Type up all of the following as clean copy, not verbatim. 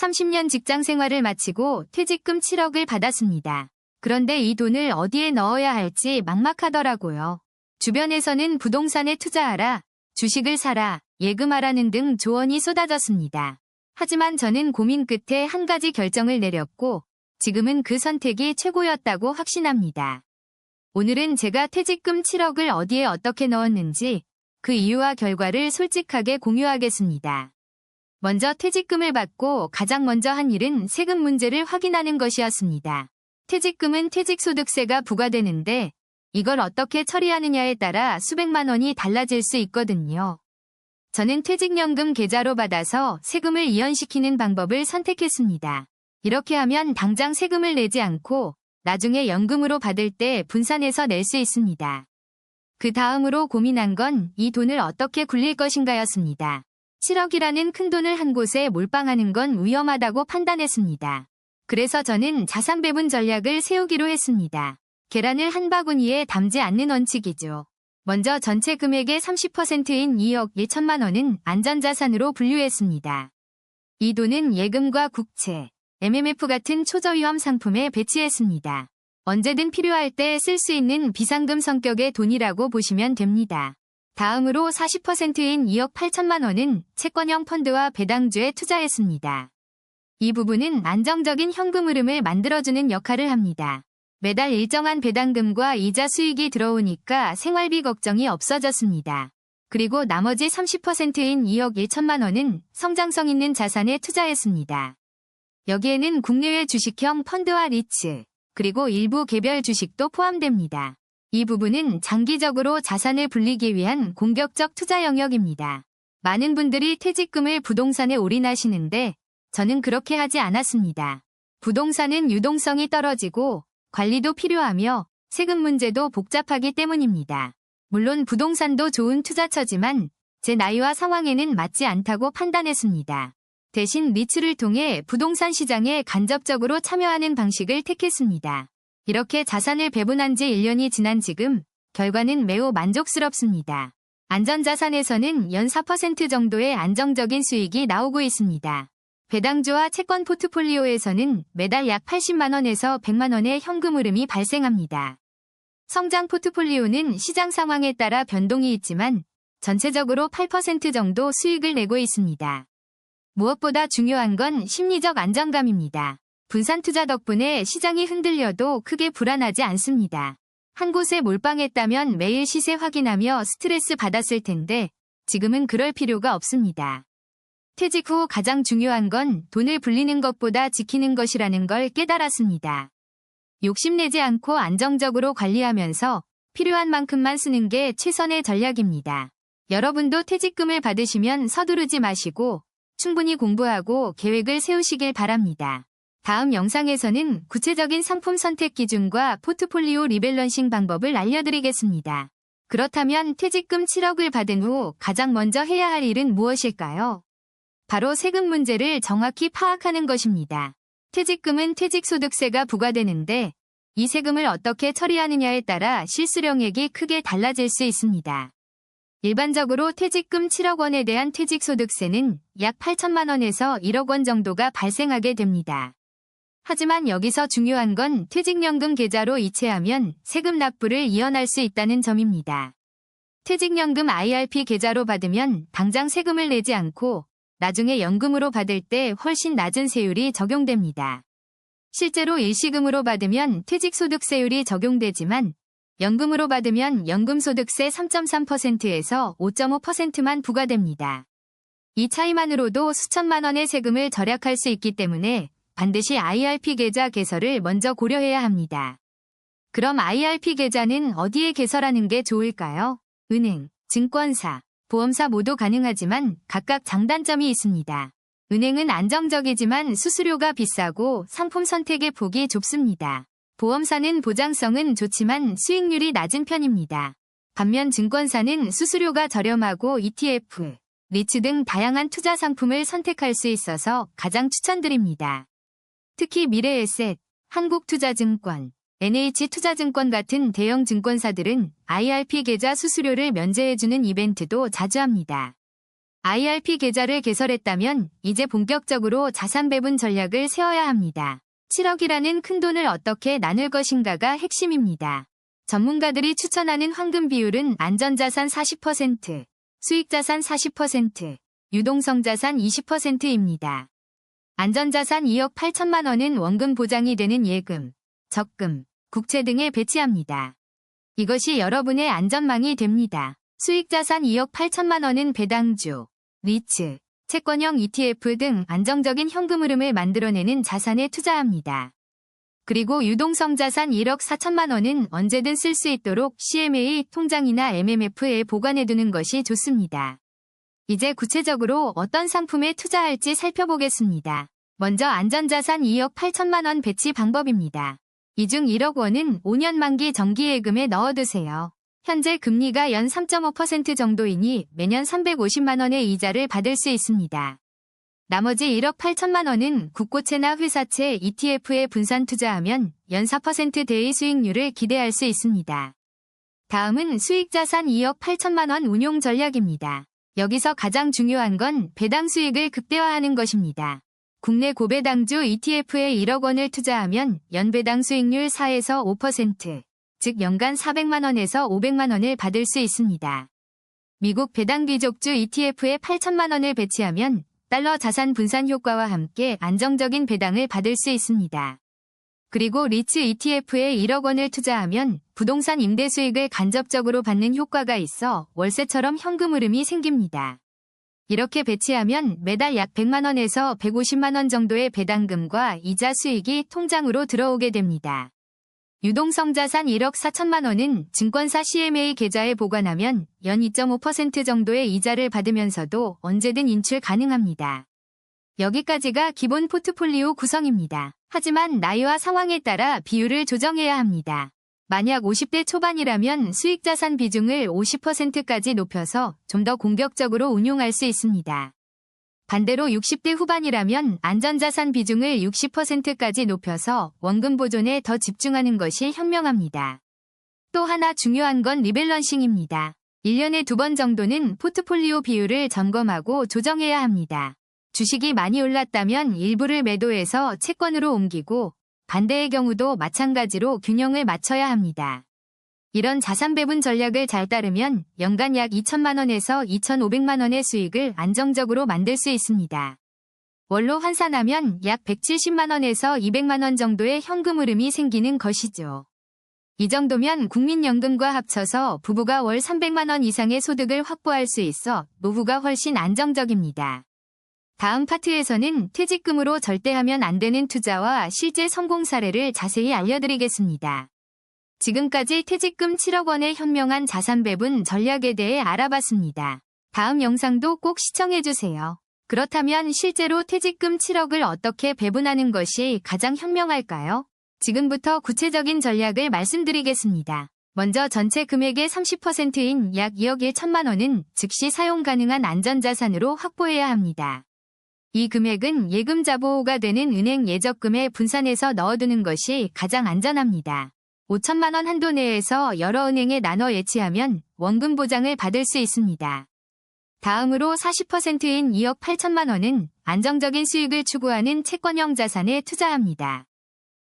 30년 직장 생활을 마치고 퇴직금 7억을 받았습니다. 그런데 이 돈을 어디에 넣어야 할지 막막하더라고요. 주변에서는 부동산에 투자하라, 주식을 사라, 예금하라는 등 조언이 쏟아졌습니다. 하지만 저는 고민 끝에 한 가지 결정을 내렸고 지금은 그 선택이 최고였다고 확신합니다. 오늘은 제가 퇴직금 7억을 어디에 어떻게 넣었는지 그 이유와 결과를 솔직하게 공유하겠습니다. 먼저 퇴직금을 받고 가장 먼저 한 일은 세금 문제를 확인하는 것이었습니다. 퇴직금은 퇴직소득세가 부과되는데 이걸 어떻게 처리하느냐에 따라 수백만 원이 달라질 수 있거든요. 저는 퇴직연금 계좌로 받아서 세금을 이연시키는 방법을 선택했습니다. 이렇게 하면 당장 세금을 내지 않고 나중에 연금으로 받을 때 분산해서 낼 수 있습니다. 그 다음으로 고민한 건 이 돈을 어떻게 굴릴 것인가였습니다. 7억이라는 큰 돈을 한 곳에 몰빵하는 건 위험하다고 판단했습니다. 그래서 저는 자산 배분 전략을 세우기로 했습니다. 계란을 한 바구니에 담지 않는 원칙이죠. 먼저 전체 금액의 30%인 2억 1천만 원은 안전자산으로 분류했습니다. 이 돈은 예금과 국채, MMF 같은 초저위험 상품에 배치했습니다. 언제든 필요할 때 쓸 수 있는 비상금 성격의 돈이라고 보시면 됩니다. 다음으로 40%인 2억 8천만 원은 채권형 펀드와 배당주에 투자했습니다. 이 부분은 안정적인 현금 흐름을 만들어주는 역할을 합니다. 매달 일정한 배당금과 이자 수익이 들어오니까 생활비 걱정이 없어졌습니다. 그리고 나머지 30%인 2억 1천만 원은 성장성 있는 자산에 투자했습니다. 여기에는 국내외 주식형 펀드와 리츠, 그리고 일부 개별 주식도 포함됩니다. 이 부분은 장기적으로 자산을 불리기 위한 공격적 투자 영역입니다. 많은 분들이 퇴직금을 부동산에 올인하시는데 저는 그렇게 하지 않았습니다. 부동산은 유동성이 떨어지고 관리도 필요하며 세금 문제도 복잡하기 때문입니다. 물론 부동산도 좋은 투자처지만 제 나이와 상황에는 맞지 않다고 판단했습니다. 대신 리츠를 통해 부동산 시장에 간접적으로 참여하는 방식을 택했습니다. 이렇게 자산을 배분한 지 1년이 지난 지금 결과는 매우 만족스럽습니다. 안전자산에서는 연 4% 정도의 안정적인 수익이 나오고 있습니다. 배당주와 채권 포트폴리오에서는 매달 약 80만 원에서 100만 원의 현금 흐름이 발생합니다. 성장 포트폴리오는 시장 상황에 따라 변동이 있지만 전체적으로 8% 정도 수익을 내고 있습니다. 무엇보다 중요한 건 심리적 안정감입니다. 분산 투자 덕분에 시장이 흔들려도 크게 불안하지 않습니다. 한 곳에 몰빵했다면 매일 시세 확인하며 스트레스 받았을 텐데 지금은 그럴 필요가 없습니다. 퇴직 후 가장 중요한 건 돈을 불리는 것보다 지키는 것이라는 걸 깨달았습니다. 욕심내지 않고 안정적으로 관리하면서 필요한 만큼만 쓰는 게 최선의 전략입니다. 여러분도 퇴직금을 받으시면 서두르지 마시고 충분히 공부하고 계획을 세우시길 바랍니다. 다음 영상에서는 구체적인 상품 선택 기준과 포트폴리오 리밸런싱 방법을 알려드리겠습니다. 그렇다면 퇴직금 7억을 받은 후 가장 먼저 해야 할 일은 무엇일까요? 바로 세금 문제를 정확히 파악하는 것입니다. 퇴직금은 퇴직소득세가 부과되는데 이 세금을 어떻게 처리하느냐에 따라 실수령액이 크게 달라질 수 있습니다. 일반적으로 퇴직금 7억 원에 대한 퇴직소득세는 약 8천만 원에서 1억 원 정도가 발생하게 됩니다. 하지만 여기서 중요한 건 퇴직연금 계좌로 이체하면 세금 납부를 이연할 수 있다는 점입니다. 퇴직연금 IRP 계좌로 받으면 당장 세금을 내지 않고 나중에 연금으로 받을 때 훨씬 낮은 세율이 적용됩니다. 실제로 일시금으로 받으면 퇴직소득세율이 적용되지만 연금으로 받으면 연금소득세 3.3%에서 5.5%만 부과됩니다. 이 차이만으로도 수천만 원의 세금을 절약할 수 있기 때문에 반드시 IRP 계좌 개설을 먼저 고려해야 합니다. 그럼 IRP 계좌는 어디에 개설하는 게 좋을까요? 은행, 증권사, 보험사 모두 가능하지만 각각 장단점이 있습니다. 은행은 안정적이지만 수수료가 비싸고 상품 선택의 폭이 좁습니다. 보험사는 보장성은 좋지만 수익률이 낮은 편입니다. 반면 증권사는 수수료가 저렴하고 ETF, 리츠 등 다양한 투자 상품을 선택할 수 있어서 가장 추천드립니다. 특히 미래에셋, 한국투자증권, NH투자증권 같은 대형 증권사들은 IRP 계좌 수수료를 면제해주는 이벤트도 자주 합니다. IRP 계좌를 개설했다면 이제 본격적으로 자산 배분 전략을 세워야 합니다. 7억이라는 큰 돈을 어떻게 나눌 것인가가 핵심입니다. 전문가들이 추천하는 황금 비율은 안전자산 40%, 수익자산 40%, 유동성자산 20%입니다. 안전자산 2억 8천만 원은 원금 보장이 되는 예금, 적금, 국채 등에 배치합니다. 이것이 여러분의 안전망이 됩니다. 수익자산 2억 8천만 원은 배당주, 리츠, 채권형 ETF 등 안정적인 현금 흐름을 만들어내는 자산에 투자합니다. 그리고 유동성 자산 1억 4천만 원은 언제든 쓸 수 있도록 CMA 통장이나 MMF에 보관해두는 것이 좋습니다. 이제 구체적으로 어떤 상품에 투자할지 살펴보겠습니다. 먼저 안전자산 2억 8천만 원 배치 방법입니다. 이 중 1억 원은 5년 만기 정기예금에 넣어두세요. 현재 금리가 연 3.5% 정도이니 매년 350만 원의 이자를 받을 수 있습니다. 나머지 1억 8천만 원은 국고채나 회사채 ETF에 분산 투자하면 연 4%대의 수익률을 기대할 수 있습니다. 다음은 수익자산 2억 8천만 원 운용 전략입니다. 여기서 가장 중요한 건 배당 수익을 극대화하는 것입니다. 국내 고배당주 ETF에 1억 원을 투자하면 연배당 수익률 4에서 5%, 즉 연간 400만 원에서 500만 원을 받을 수 있습니다. 미국 배당 귀족주 ETF에 8천만 원을 배치하면 달러 자산 분산 효과와 함께 안정적인 배당을 받을 수 있습니다. 그리고 리츠 ETF에 1억 원을 투자하면 부동산 임대 수익을 간접적으로 받는 효과가 있어 월세처럼 현금 흐름이 생깁니다. 이렇게 배치하면 매달 약 100만 원에서 150만 원 정도의 배당금과 이자 수익이 통장으로 들어오게 됩니다. 유동성 자산 1억 4천만 원은 증권사 CMA 계좌에 보관하면 연 2.5% 정도의 이자를 받으면서도 언제든 인출 가능합니다. 여기까지가 기본 포트폴리오 구성입니다. 하지만 나이와 상황에 따라 비율을 조정해야 합니다. 만약 50대 초반이라면 수익자산 비중을 50%까지 높여서 좀 더 공격적으로 운용할 수 있습니다. 반대로 60대 후반이라면 안전자산 비중을 60%까지 높여서 원금 보존에 더 집중하는 것이 현명합니다. 또 하나 중요한 건 리밸런싱입니다. 1년에 2번 정도는 포트폴리오 비율을 점검하고 조정해야 합니다. 주식이 많이 올랐다면 일부를 매도해서 채권으로 옮기고 반대의 경우도 마찬가지로 균형을 맞춰야 합니다. 이런 자산 배분 전략을 잘 따르면 연간 약 2천만 원에서 2,500만 원의 수익을 안정적으로 만들 수 있습니다. 월로 환산하면 약 170만 원에서 200만 원 정도의 현금 흐름이 생기는 것이죠. 이 정도면 국민연금과 합쳐서 부부가 월 300만 원 이상의 소득을 확보할 수 있어 노후가 훨씬 안정적입니다. 다음 파트에서는 퇴직금으로 절대 하면 안 되는 투자와 실제 성공 사례를 자세히 알려드리겠습니다. 지금까지 퇴직금 7억 원의 현명한 자산 배분 전략에 대해 알아봤습니다. 다음 영상도 꼭 시청해주세요. 그렇다면 실제로 퇴직금 7억을 어떻게 배분하는 것이 가장 현명할까요? 지금부터 구체적인 전략을 말씀드리겠습니다. 먼저 전체 금액의 30%인 약 2억 1천만 원은 즉시 사용 가능한 안전자산으로 확보해야 합니다. 이 금액은 예금 자보호가 되는 은행 예적금에 분산해서 넣어두는 것이 가장 안전합니다. 5천만 원 한도 내에서 여러 은행에 나눠 예치하면 원금 보장을 받을 수 있습니다. 다음으로 40%인 2억 8천만 원은 안정적인 수익을 추구하는 채권형 자산에 투자합니다.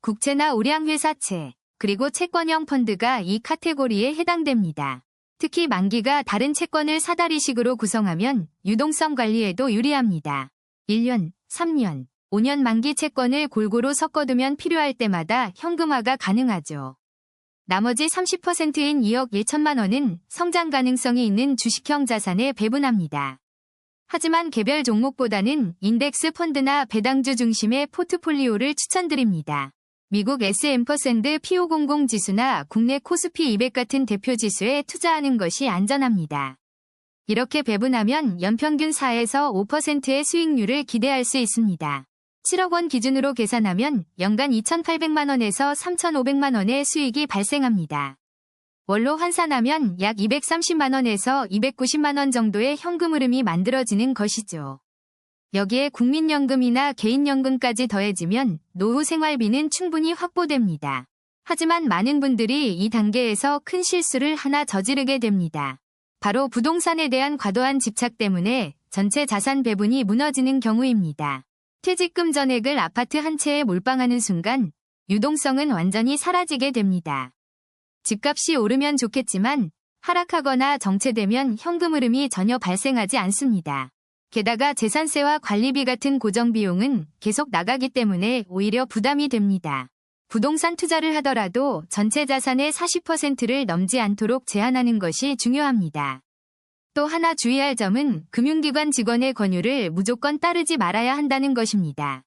국채나 우량회사채, 그리고 채권형 펀드가 이 카테고리에 해당됩니다. 특히 만기가 다른 채권을 사다리식으로 구성하면 유동성 관리에도 유리합니다. 1년, 3년, 5년 만기 채권을 골고루 섞어두면 필요할 때마다 현금화가 가능하죠. 나머지 30%인 2억 1천만 원은 성장 가능성이 있는 주식형 자산에 배분합니다. 하지만 개별 종목보다는 인덱스 펀드나 배당주 중심의 포트폴리오를 추천드립니다. 미국 S&P500 지수나 국내 코스피 200 같은 대표 지수에 투자하는 것이 안전합니다. 이렇게 배분하면 연평균 4에서 5%의 수익률을 기대할 수 있습니다. 7억 원 기준으로 계산하면 연간 2,800만 원에서 3,500만 원의 수익이 발생합니다. 월로 환산하면 약 230만 원에서 290만 원 정도의 현금 흐름이 만들어지는 것이죠. 여기에 국민연금이나 개인연금까지 더해지면 노후 생활비는 충분히 확보됩니다. 하지만 많은 분들이 이 단계에서 큰 실수를 하나 저지르게 됩니다. 바로 부동산에 대한 과도한 집착 때문에 전체 자산 배분이 무너지는 경우입니다. 퇴직금 전액을 아파트 한 채에 몰빵하는 순간 유동성은 완전히 사라지게 됩니다. 집값이 오르면 좋겠지만 하락하거나 정체되면 현금 흐름이 전혀 발생하지 않습니다. 게다가 재산세와 관리비 같은 고정비용은 계속 나가기 때문에 오히려 부담이 됩니다. 부동산 투자를 하더라도 전체 자산의 40%를 넘지 않도록 제한하는 것이 중요합니다. 또 하나 주의할 점은 금융기관 직원의 권유를 무조건 따르지 말아야 한다는 것입니다.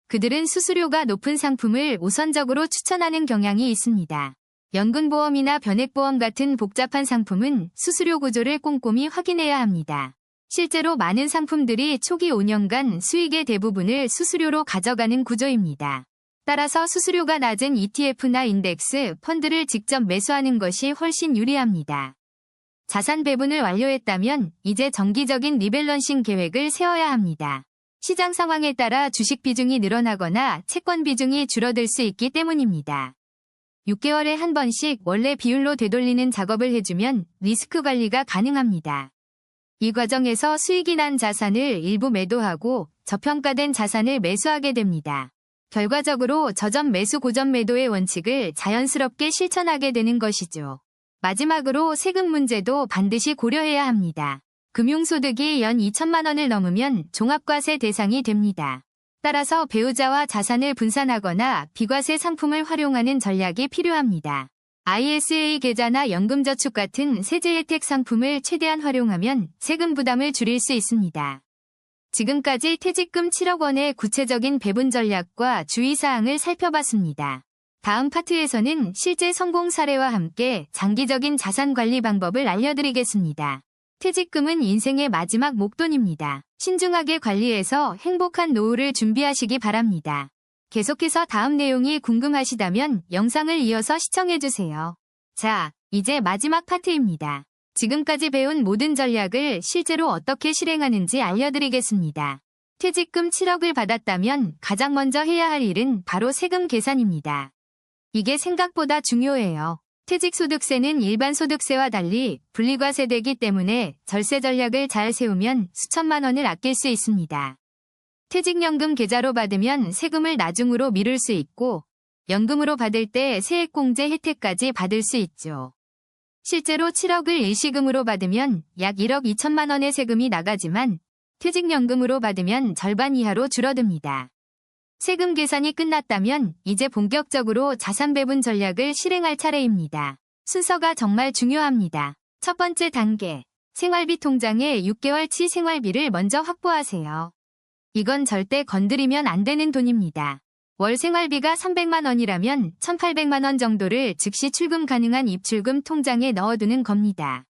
그들은 수수료가 높은 상품을 우선적으로 추천하는 경향이 있습니다. 연금보험이나 변액보험 같은 복잡한 상품은 수수료 구조를 꼼꼼히 확인해야 합니다. 실제로 많은 상품들이 초기 5년간 수익의 대부분을 수수료로 가져가는 구조입니다. 따라서 수수료가 낮은 ETF나 인덱스, 펀드를 직접 매수하는 것이 훨씬 유리합니다. 자산 배분을 완료했다면 이제 정기적인 리밸런싱 계획을 세워야 합니다. 시장 상황에 따라 주식 비중이 늘어나거나 채권 비중이 줄어들 수 있기 때문입니다. 6개월에 한 번씩 원래 비율로 되돌리는 작업을 해주면 리스크 관리가 가능합니다. 이 과정에서 수익이 난 자산을 일부 매도하고 저평가된 자산을 매수하게 됩니다. 결과적으로 저점 매수 고점 매도의 원칙을 자연스럽게 실천하게 되는 것이죠. 마지막으로 세금 문제도 반드시 고려해야 합니다. 금융소득이 연 2천만 원을 넘으면 종합과세 대상이 됩니다. 따라서 배우자와 자산을 분산하거나 비과세 상품을 활용하는 전략이 필요합니다. ISA 계좌나 연금저축 같은 세제 혜택 상품을 최대한 활용하면 세금 부담을 줄일 수 있습니다. 지금까지 퇴직금 7억 원의 구체적인 배분 전략과 주의사항을 살펴봤습니다. 다음 파트에서는 실제 성공 사례와 함께 장기적인 자산 관리 방법을 알려드리겠습니다. 퇴직금은 인생의 마지막 목돈입니다. 신중하게 관리해서 행복한 노후를 준비하시기 바랍니다. 계속해서 다음 내용이 궁금하시다면 영상을 이어서 시청해주세요. 자, 이제 마지막 파트입니다. 지금까지 배운 모든 전략을 실제로 어떻게 실행하는지 알려드리겠습니다. 퇴직금 7억을 받았다면 가장 먼저 해야 할 일은 바로 세금 계산입니다. 이게 생각보다 중요해요. 퇴직소득세는 일반 소득세와 달리 분리과세되기 때문에 절세 전략을 잘 세우면 수천만 원을 아낄 수 있습니다. 퇴직연금 계좌로 받으면 세금을 나중으로 미룰 수 있고 연금으로 받을 때 세액공제 혜택까지 받을 수 있죠. 실제로 7억을 일시금으로 받으면 약 1억 2천만 원의 세금이 나가지만 퇴직연금으로 받으면 절반 이하로 줄어듭니다. 세금 계산이 끝났다면 이제 본격적으로 자산 배분 전략을 실행할 차례입니다. 순서가 정말 중요합니다. 첫 번째 단계, 생활비 통장에 6개월치 생활비를 먼저 확보하세요. 이건 절대 건드리면 안 되는 돈입니다. 월 생활비가 300만 원이라면 1,800만 원 정도를 즉시 출금 가능한 입출금 통장에 넣어두는 겁니다.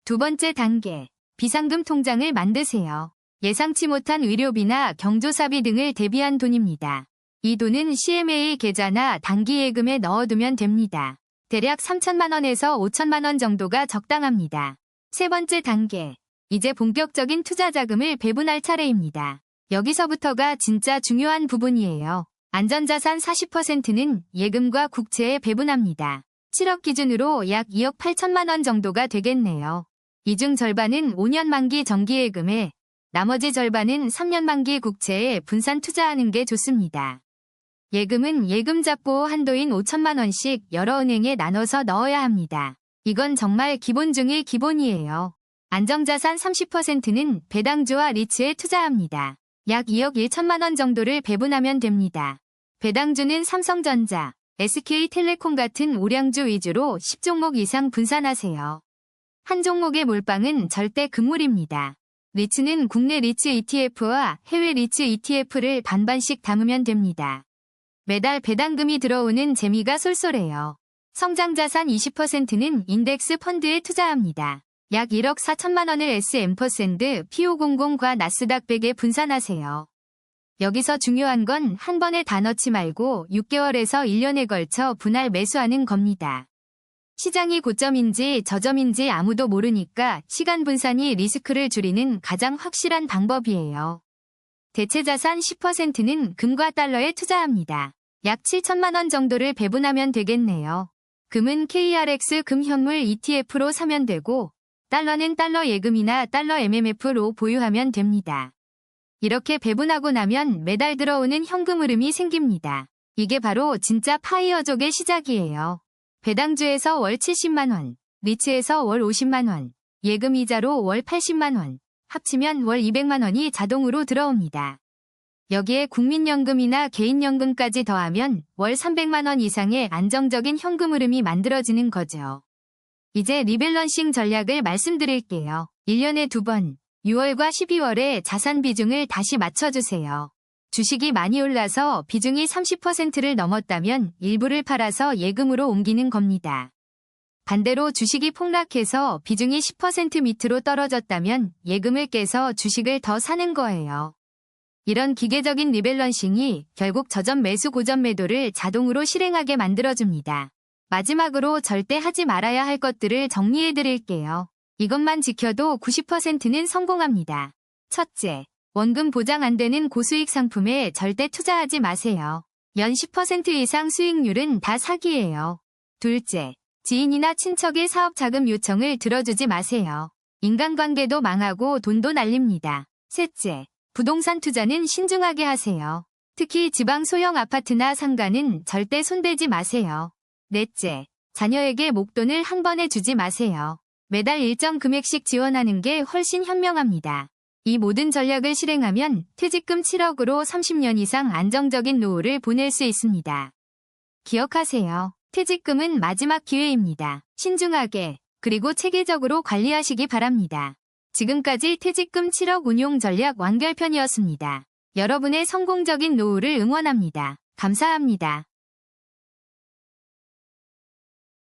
두 번째 단계, 비상금 통장을 만드세요. 예상치 못한 의료비나 경조사비 등을 대비한 돈입니다. 이 돈은 CMA 계좌나 단기예금에 넣어두면 됩니다. 대략 3천만 원에서 5천만 원 정도가 적당합니다. 세 번째 단계, 이제 본격적인 투자 자금을 배분할 차례입니다. 여기서부터가 진짜 중요한 부분이에요. 안전자산 40%는 예금과 국채에 배분합니다. 7억 기준으로 약 2억 8천만 원 정도가 되겠네요. 이 중 절반은 5년 만기 정기예금에 나머지 절반은 3년 만기 국채에 분산 투자하는 게 좋습니다. 예금은 예금 잡보호 한도인 5천만 원씩 여러 은행에 나눠서 넣어야 합니다. 이건 정말 기본 중의 기본이에요. 안정자산 30%는 배당주와 리츠에 투자합니다. 약 2억 1천만 원 정도를 배분하면 됩니다. 배당주는 삼성전자, SK텔레콤 같은 우량주 위주로 10종목 이상 분산하세요. 한 종목의 몰빵은 절대 금물입니다. 리츠는 국내 리츠 ETF와 해외 리츠 ETF를 반반씩 담으면 됩니다. 매달 배당금이 들어오는 재미가 쏠쏠해요. 성장자산 20%는 인덱스 펀드에 투자합니다. 약 1억 4천만 원을 S&P 500과 나스닥 100에 분산하세요. 여기서 중요한 건 한 번에 다 넣지 말고 6개월에서 1년에 걸쳐 분할 매수하는 겁니다. 시장이 고점인지 저점인지 아무도 모르니까 시간 분산이 리스크를 줄이는 가장 확실한 방법이에요. 대체 자산 10%는 금과 달러에 투자합니다. 약 7천만 원 정도를 배분하면 되겠네요. 금은 KRX 금현물 ETF로 사면 되고 달러는 달러 예금이나 달러 MMF로 보유하면 됩니다. 이렇게 배분하고 나면 매달 들어오는 현금 흐름이 생깁니다. 이게 바로 진짜 파이어족의 시작이에요. 배당주에서 월 70만원, 리츠에서 월 50만원, 예금 이자로 월 80만원, 합치면 월 200만원이 자동으로 들어옵니다. 여기에 국민연금이나 개인연금까지 더하면 월 300만원 이상의 안정적인 현금 흐름이 만들어지는 거죠. 이제 리밸런싱 전략을 말씀드릴게요. 1년에 2번, 6월과 12월에 자산 비중을 다시 맞춰주세요. 주식이 많이 올라서 비중이 30%를 넘었다면 일부를 팔아서 예금으로 옮기는 겁니다. 반대로 주식이 폭락해서 비중이 10% 밑으로 떨어졌다면 예금을 깨서 주식을 더 사는 거예요. 이런 기계적인 리밸런싱이 결국 저점 매수 고점 매도를 자동으로 실행하게 만들어줍니다. 마지막으로 절대 하지 말아야 할 것들을 정리해 드릴게요. 이것만 지켜도 90%는 성공합니다. 첫째, 원금 보장 안 되는 고수익 상품에 절대 투자하지 마세요. 연 10% 이상 수익률은 다 사기예요. 둘째, 지인이나 친척의 사업 자금 요청을 들어주지 마세요. 인간관계도 망하고 돈도 날립니다. 셋째, 부동산 투자는 신중하게 하세요. 특히 지방 소형 아파트나 상가는 절대 손대지 마세요. 넷째, 자녀에게 목돈을 한 번에 주지 마세요. 매달 일정 금액씩 지원하는 게 훨씬 현명합니다. 이 모든 전략을 실행하면 퇴직금 7억으로 30년 이상 안정적인 노후를 보낼 수 있습니다. 기억하세요. 퇴직금은 마지막 기회입니다. 신중하게, 그리고 체계적으로 관리하시기 바랍니다. 지금까지 퇴직금 7억 운용 전략 완결편이었습니다. 여러분의 성공적인 노후를 응원합니다. 감사합니다.